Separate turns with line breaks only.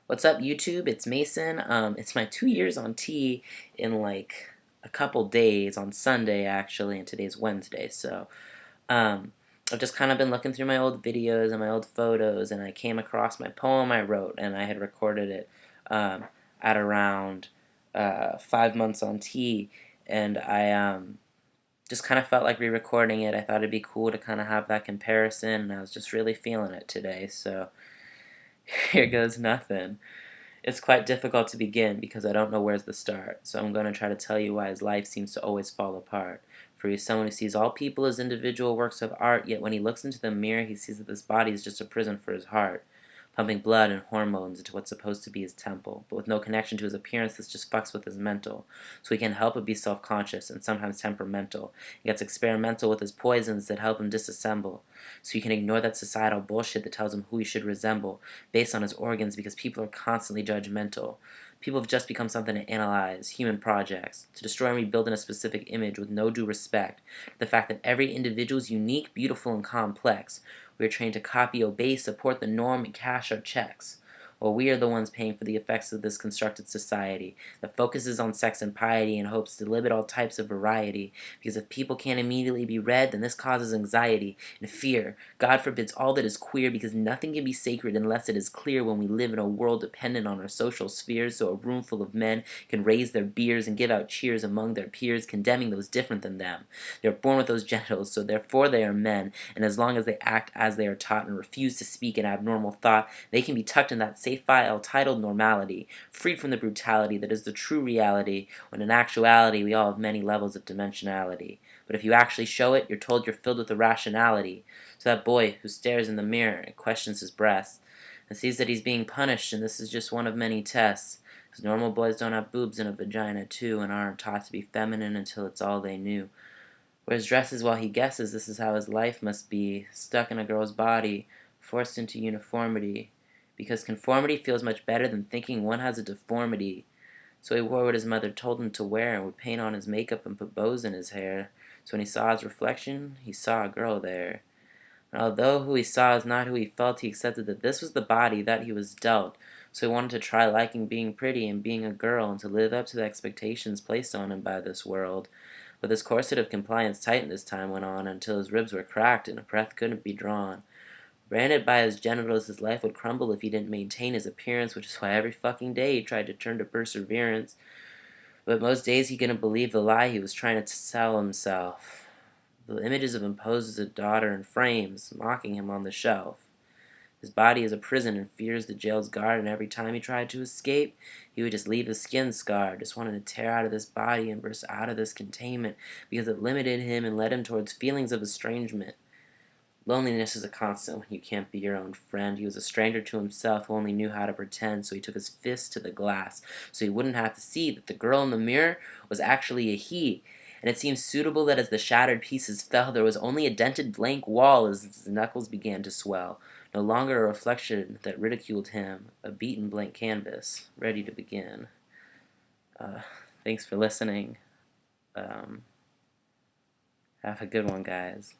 What's up, YouTube? It's Mason. It's my 2 years on T in like a couple days on Sunday actually, and today's Wednesday. So um, I've just kind of been looking through my old videos and my old photos, and I came across my poem I wrote, and I had recorded it um, at around 5 months on T, and I just kind of felt like re-recording it. I thought it'd be cool to kind of have that comparison, and I was just really feeling it today. So here goes nothing. It's quite difficult to begin because I don't know where's the start, so I'm going to try to tell you why his life seems to always fall apart. For he is someone who sees all people as individual works of art, yet when he looks into the mirror, he sees that this body is just a prison for his heart, pumping blood and hormones into what's supposed to be his temple, but with no connection to his appearance. This just fucks with his mental, so he can't help but be self-conscious and sometimes temperamental. He gets experimental with his poisons that help him disassemble, so he can ignore that societal bullshit that tells him who he should resemble based on his organs, because people are constantly judgmental. People have just become something to analyze, human projects, to destroy and rebuild in a specific image with no due respect to the fact that every individual is unique, beautiful, and complex. We are trained to copy, obey, support the norm, and cash our checks. Well, we are the ones paying for the effects of this constructed society that focuses on sex and piety and hopes to limit all types of variety, because if people can't immediately be read, then this causes anxiety and fear. God forbids all that is queer, because nothing can be sacred unless it is clear. When we live in a world dependent on our social spheres, so a room full of men can raise their beers and give out cheers among their peers, condemning those different than them. They are born with those genitals, so therefore they are men, and as long as they act as they are taught and refuse to speak an abnormal thought, they can be tucked in that safe file titled normality, freed from the brutality that is the true reality, when in actuality we all have many levels of dimensionality. But if you actually show it, you're told you're filled with irrationality. So that boy who stares in the mirror and questions his breasts and sees that he's being punished, and this is just one of many tests, because normal boys don't have boobs and a vagina too, and aren't taught to be feminine until it's all they knew. Wears dresses while he guesses this is how his life must be, stuck in a girl's body, forced into uniformity, because conformity feels much better than thinking one has a deformity. So he wore what his mother told him to wear, and would paint on his makeup and put bows in his hair. So when he saw his reflection, he saw a girl there. And although who he saw is not who he felt, he accepted that this was the body that he was dealt. So he wanted to try liking being pretty and being a girl, and to live up to the expectations placed on him by this world. But this corset of compliance tightened as time went on, until his ribs were cracked and a breath couldn't be drawn. Branded by his genitals, his life would crumble if he didn't maintain his appearance, which is why every fucking day he tried to turn to perseverance. But most days he couldn't believe the lie he was trying to sell himself. The images of him posed as a daughter in frames, mocking him on the shelf. His body is a prison and fears the jail's guard, and every time he tried to escape, he would just leave his skin scarred, just wanting to tear out of this body and burst out of this containment, because it limited him and led him towards feelings of estrangement. Loneliness is a constant when you can't be your own friend. He was a stranger to himself who only knew how to pretend, so he took his fist to the glass so he wouldn't have to see that the girl in the mirror was actually a he. And it seemed suitable that as the shattered pieces fell, there was only a dented blank wall as his knuckles began to swell. No longer a reflection that ridiculed him, a beaten blank canvas, ready to begin. Uh, Thanks for listening. Have a good one, guys.